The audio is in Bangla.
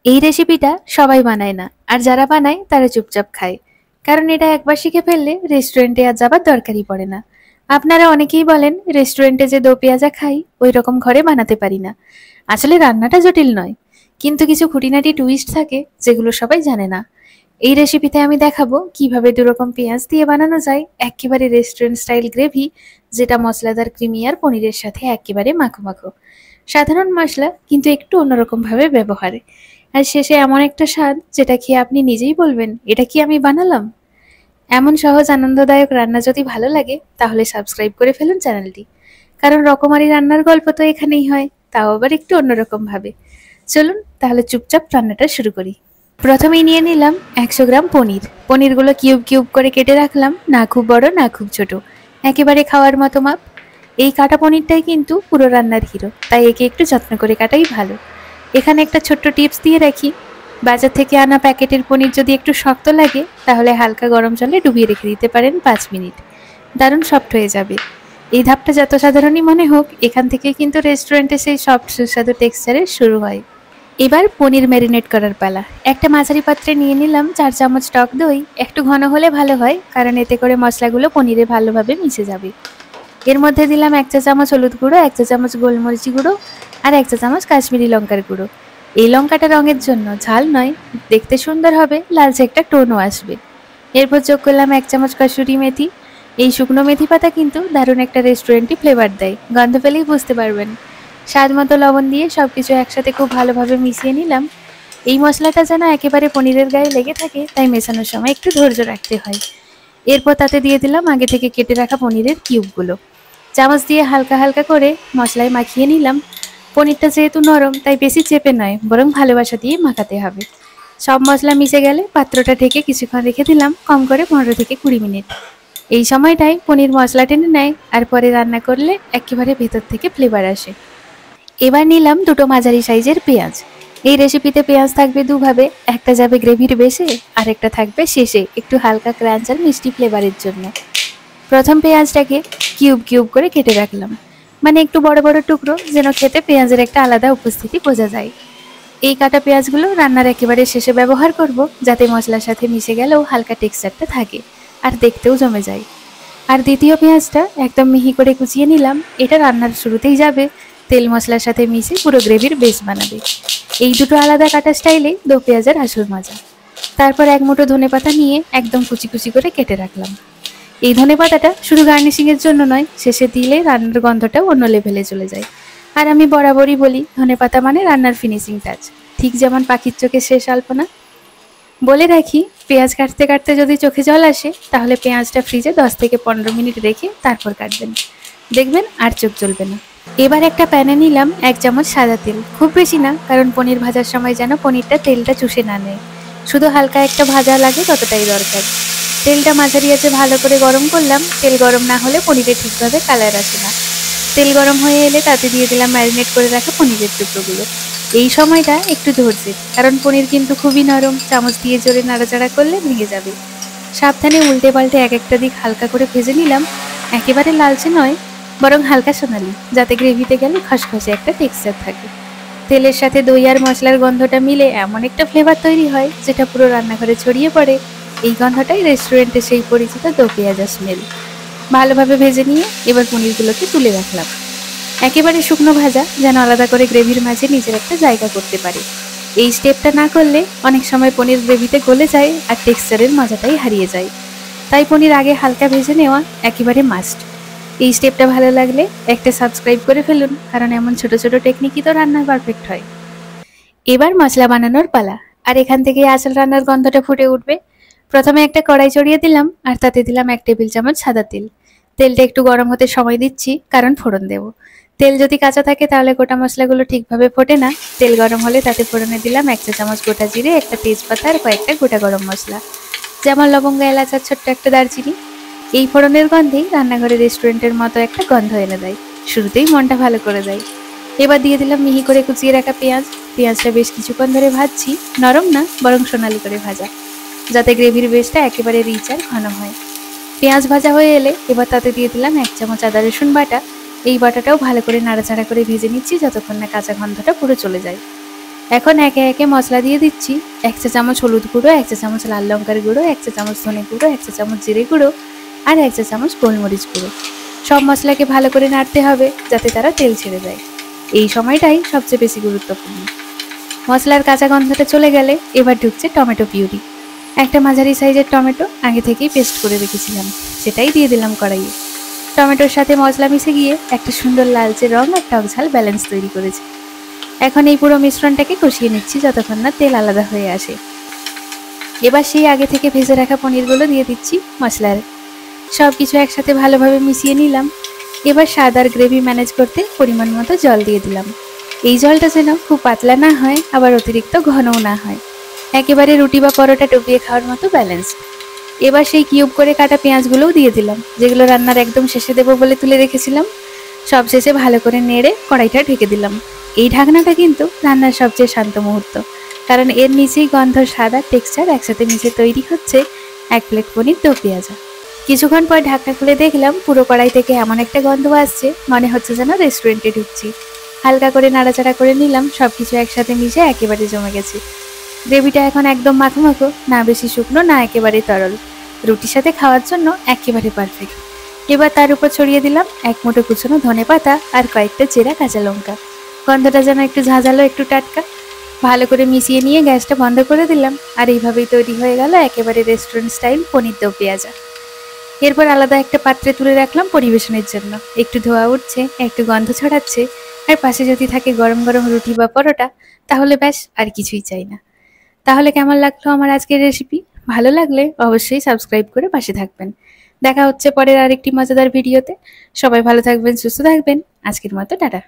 এই রেসিপিটা সবাই বানায় না, আর যারা বানায় তারা চুপচাপ খায়। কারণ এটা একবার শিখে ফেললে রেস্টুরেন্টে আর যাবার দরকারই পড়ে না। আপনারা অনেকেই বলেন রেস্টুরেন্টে যে দো পেঁয়াজা খাই ওই রকম ঘরে বানাতে পারি না। আসলে রান্নাটা জটিল নয়, কিন্তু কিছু খুঁটিনাটি টুইস্ট থাকে যেগুলো সবাই জানে না। এই রেসিপিতে আমি দেখাবো কিভাবে দুরকম পেঁয়াজ দিয়ে বানানো যায় একেবারে রেস্টুরেন্ট স্টাইল গ্রেভি, যেটা মশলাদার ক্রিমি আর পনিরের সাথে একেবারে মাখো মাখো। সাধারণ মশলা কিন্তু একটু অন্যরকম ভাবে ব্যবহার, আর শেষে এমন একটা স্বাদ যেটা খেয়ে আপনি নিজেই বলবেন এটা কি আমি বানালাম। এমন সহজ আনন্দদায়ক রান্না যদি ভালো লাগে তাহলে সাবস্ক্রাইব করে ফেলুন চ্যানেলটি, কারণ রকমারি রান্নার গল্প তো এখানেই হয়, তাও আবার একটু অন্যরকম ভাবে। চলুন তাহলে চুপচাপ রান্নাটা শুরু করি। প্রথমেই নিয়ে নিলাম 100 গ্রাম পনির। পনিরগুলো কিউব কিউব করে কেটে রাখলাম, না খুব বড় না খুব ছোট, একেবারে খাওয়ার মতো মাপ। এই কাটা পনিরটাই কিন্তু পুরো রান্নার হিরো, তাই একে একটু যত্ন করে কাটাই ভালো। এখানে একটা ছোট্ট টিপস দিয়ে রাখি, বাজার থেকে আনা প্যাকেটের পনির যদি একটু শক্ত লাগে তাহলে হালকা গরম জলে ডুবিয়ে রেখে দিতে পারেন 5 মিনিট, দারুণ সফট হয়ে যাবে। এই ধাপটা যত সাধারণই মনে হোক, এখান থেকে কিন্তু রেস্টুরেন্টে সেই সফট সুস্বাদু টেক্সচারের শুরু হয়। এবার পনির ম্যারিনেট করার পালা। একটা মাঝারি পাত্রে নিয়ে নিলাম 4 চামচ টক দই। একটু ঘন হলে ভালো হয়, কারণ এতে করে মশলাগুলো পনিরে ভালোভাবে মিশে যাবে। এর মধ্যে দিলাম 1 চা চামচ হলুদ গুঁড়ো, 1 চা চামচ গোলমরিচ গুঁড়ো, আর 1 চা চামচ কাশ্মীরি লঙ্কার গুঁড়ো। এই লঙ্কাটা রঙের জন্য, ঝাল নয়, দেখতে সুন্দর হবে, লালচে একটা টোনও আসবে। এরপর যোগ করলাম 1 চামচ কসুরি মেথি। এই শুকনো মেথি পাতা কিন্তু দারুণ একটা রেস্টুরেন্টই ফ্লেভার দেয়, গন্ধ পেলেই বুঝতে পারবেন। স্বাদ মতো লবণ দিয়ে সবকিছু একসাথে খুব ভালোভাবে মিশিয়ে নিলাম। এই মশলাটা যেন একেবারে পনিরের গায়ে লেগে থাকে, তাই মেশানোর সময় একটু ধৈর্য রাখতে হয়। এরপর তাতে দিয়ে দিলাম আগে থেকে কেটে রাখা পনিরের কিউবগুলো। চামচ দিয়ে হালকা হালকা করে মশলায় মাখিয়ে নিলাম। পনিরটা যেহেতু নরম তাই বেশি চেপে নয়, বরং ভালোবাসা দিয়ে মাখাতে হবে। সব মশলা মিশে গেলে পাত্রটা ঢেকে কিছুক্ষণ রেখে দিলাম, কম করে 15 থেকে 20 মিনিট। এই সময়টাই পনির মশলা টেনে নেয়, আর পরে রান্না করলে একেবারে ভেতর থেকে ফ্লেভার আসে। এবার নিলাম দুটো মাঝারি সাইজের পেঁয়াজ। এই রেসিপিতে পেঁয়াজ থাকবে দুভাবে, একটা যাবে গ্রেভির বেশে, আর একটা থাকবে শেষে একটু হালকা ক্রাঞ্চ আর মিষ্টি ফ্লেভারের জন্য। প্রথম পেঁয়াজটাকে কিউব কিউব করে কেটে রাখলাম, মানে একটু বড় বড় টুকরো, যেন খেতে পেঁয়াজের একটা আলাদা উপস্থিতি বোঝা যায়। এই কাটা পেঁয়াজগুলো রান্নার একেবারে শেষে ব্যবহার করব, যাতে মশলার সাথে মিশে গেলেও হালকা টেক্সচারটা থাকে আর দেখতেও জমে যায়। আর দ্বিতীয় পেঁয়াজটা একদম মিহি করে কুচিয়ে নিলাম, এটা রান্নার শুরুতেই যাবে, তেল মশলার সাথে মিশে পুরো গ্রেভির বেস বানাবে। এই দুটো আলাদা কাটা স্টাইলে দো পেঁয়াজের আসল মজা। তারপর এক মুঠো ধনেপাতা নিয়ে একদম কুচি কুচি করে কেটে রাখলাম। এই ধনেপাতাটা শুধু গার্নিশিং এর জন্য নয়, শেষে দিলে রান্নার গন্ধটাও অন্য লেভেলে চলে যায়। আর আমি বরাবরই বলি, ধনেপাতা মানে রান্নার ফিনিশিং টাচ, ঠিক যেমন পাখির চোখে শেষ আলপনা। বলে রাখি, পেঁয়াজ কাটতে কাটতে যদি চোখে জল আসে তাহলে পেঁয়াজটা ফ্রিজে 10 থেকে 15 মিনিট রেখে তারপর কাটবেন, দেখবেন আর চোখ জ্বলবে না। এবার একটা প্যানে নিলাম 1 চামচ সাদা তেল, খুব বেশি না, কারণ পনির ভাজার সময় যেন পনিরটা তেলটা চুষে না নেয়, শুধু হালকা একটা ভাজা লাগে ততটাই দরকার। তেলটা মাঝারি আঁচে ভালো করে গরম করলাম, তেল গরম না হলে পনিরে ঠিকভাবে কালার আসে না। তেল গরম হয়ে এলে তাতে দিয়ে দিলাম ম্যারিনেট করে রাখা পনিরের টুকরোগুলো। এই সময়টা একটু ধৈর্যের, কারণ পনির কিন্তু খুবই নরম, চামচ দিয়ে জোরে নাড়াচাড়া করলে ভেঙে যাবে। সাবধানে উল্টে পাল্টে এক একটা দিক হালকা করে ভেজে নিলাম, একেবারে লালচে নয়, বরং হালকা সোনালি, যাতে গ্রেভিতে গেলে খসখসে একটা টেক্সচার থাকে। তেলের সাথে দই আর মশলার গন্ধটা মিলে এমন একটা ফ্লেভার তৈরি হয় যেটা পুরো রান্নাঘরে ছড়িয়ে পড়ে। এই গন্ধটাই রেস্টুরেন্টে সেই পরিচিত দো পেঁয়াজা স্মেল। ভালোভাবে ভেজে নিয়ে এবার পনিরগুলোকে তুলে রাখলাম, একেবারে শুকনো ভাজা, যেন আলাদা করে গ্রেভির মাঝে নিজের একটা জায়গা করতে পারে। এই স্টেপটা না করলে অনেক সময় পনির গ্রেভিতে গলে যায় আর টেক্সচারের মজাটাই হারিয়ে যায়। তাই পনির আগে হালকা ভেজে নেওয়া একেবারে মাস্ট। এই স্টেপটা ভালো লাগলে একটা সাবস্ক্রাইব করে ফেলুন, কারণ এমন ছোট ছোট টেকনিকই তো রান্না পারফেক্ট হয়। এবার মশলা বানানোর পালা, আর এখান থেকে আসল রান্নার গন্ধটা ফুটে উঠবে। প্রথমে একটা কড়াই চড়িয়ে দিলাম, আর তাতে দিলাম 1 টেবিল চামচ সাদা তেল। তেলটা একটু গরম হতে সময় দিচ্ছি, কারণ ফোড়ন দেব। তেল যদি কাঁচা থাকে তাহলে গোটা মশলাগুলো ঠিকভাবে ফোটে না। তেল গরম হলে তাতে ফোড়নে দিলাম 1 চা চামচ গোটা জিরে, একটা তেজপাতা আর কয়েকটা গোটা গরম মশলা, যেমন লবঙ্গ, এলাচ আর ছোট্ট একটা দারচিনি। এই ফোড়নের গন্ধেই রান্নাঘরে রেস্টুরেন্টের মতো একটা গন্ধ এনে দেয়, শুরুতেই মনটা ভালো করে দেয়। এবার দিয়ে দিলাম মিহি করে কুচিয়ে রাখা পেঁয়াজ। পেঁয়াজটা বেশ কিছুক্ষণ ধরে ভাজছি, নরম না, বরং সোনালি করে ভাজা, যাতে গ্রেভির বেসটা একেবারে রিচ আর ঘন হয়। পেঁয়াজ ভাজা হয়ে এলে এবার তাতে দিয়ে দিলাম 1 চামচ আদা রসুন বাটা। এই বাটাটাও ভালো করে নাড়াচাড়া করে ভেজে নিচ্ছি যতক্ষণ না কাঁচা গন্ধটা পুরো চলে যায়। এখন একে একে মশলা দিয়ে দিচ্ছি। 1 চা চামচ হলুদ গুঁড়ো, 1 চা চামচ লাল লঙ্কার গুঁড়ো, 1 চা চামচ ধনে গুঁড়ো, 1 চা চামচ জিরে গুঁড়ো আর 1 চা চামচ গোলমরিচ গুঁড়ো। সব মশলাকে ভালো করে নাড়তে হবে যাতে তারা তেল ছেড়ে দেয়। এই সময়টাই সবচেয়ে বেশি গুরুত্বপূর্ণ। মশলার কাঁচা গন্ধটা চলে গেলে এবার ঢুকছে টমেটো পিউরি। একটা মাঝারি সাইজের টমেটো আগে থেকেই পেস্ট করে রেখেছিলাম, সেটাই দিয়ে দিলাম কড়াইয়ে। টমেটোর সাথে মশলা মিশে গিয়ে একটা সুন্দর লালচে রং আর টক ঝাল ব্যালেন্স তৈরি করেছে। এখন এই পুরো মিশ্রণটাকে কষিয়ে নিচ্ছি যতক্ষণ না তেল আলাদা হয়ে আসে। এবার সেই আগে থেকে ভেজে রাখা পনিরগুলো দিয়ে দিচ্ছি মশলার। সব কিছু একসাথে ভালোভাবে মিশিয়ে নিলাম। এবার স্বাদ আর গ্রেভি ম্যানেজ করতে পরিমাণ মতো জল দিয়ে দিলাম। এই জলটা যেন খুব পাতলা না হয়, আবার অতিরিক্ত ঘনও না হয়, একেবারে রুটি বা পরোটা ডুবিয়ে খাওয়ার মতো ব্যালেন্স। এবার সেই কিউব করে কাটা পেঁয়াজগুলোও দিয়ে দিলাম, যেগুলো রান্নার একদম শেষে দেবো বলে তুলে রেখেছিলাম। সব শেষে ভালো করে নেড়ে কড়াইটা ঢেকে দিলাম। এই ঢাকনাটা কিন্তু রান্নার সবচেয়ে শান্ত মুহূর্ত, কারণ এর নিচেই গন্ধ, স্বাদ আর টেক্সচার একসাথে মিশে তৈরি হচ্ছে 1 প্লেট পনির দো পেঁয়াজা। কিছুক্ষণ পর ঢাকনা খুলে দেখলাম পুরো কড়াই থেকে এমন একটা গন্ধ আসছে, মনে হচ্ছে যেন রেস্টুরেন্টে ঢুকছি। হালকা করে নাড়াচাড়া করে নিলাম, সবকিছু একসাথে মিশে একেবারে জমে গেছে। গ্রেভিটা এখন একদম মাখো মাখো, না বেশি শুকনো না একেবারে তরল। রুটির সাথে খাওয়ার জন্য একেবারে পারফেক্ট। এবার তার উপর ছড়িয়ে দিলাম 1 মুঠো কুচনো ধনেপাতা আর কয়েকটা চেরা কাঁচা লঙ্কা। গন্ধটা যেন একটু ঝাঁঝালো, একটু টাটকা। ভালো করে মিশিয়ে নিয়ে গ্যাসটা বন্ধ করে দিলাম, আর এইভাবেই তৈরি হয়ে গেল একেবারে রেস্টুরেন্ট স্টাইল পনির দো পেঁয়াজা। এরপর আলাদা একটা পাত্রে তুলে রাখলাম পরিবেশনের জন্য। একটু ধোয়া উঠছে, একটু গন্ধ ছড়াচ্ছে, আর পাশে যদি থাকে গরম গরম রুটি বা পরোটা, তাহলে ব্যাস আর কিছুই চাই না। তাহলে কেমন লাগলো আমার আজকের রেসিপি? ভালো লাগলে অবশ্যই সাবস্ক্রাইব করে পাশে থাকবেন। দেখা হচ্ছে পরের আরেকটি মজাদার ভিডিওতে। সবাই ভালো থাকবেন, সুস্থ থাকবেন। আজকের মতো টাটা।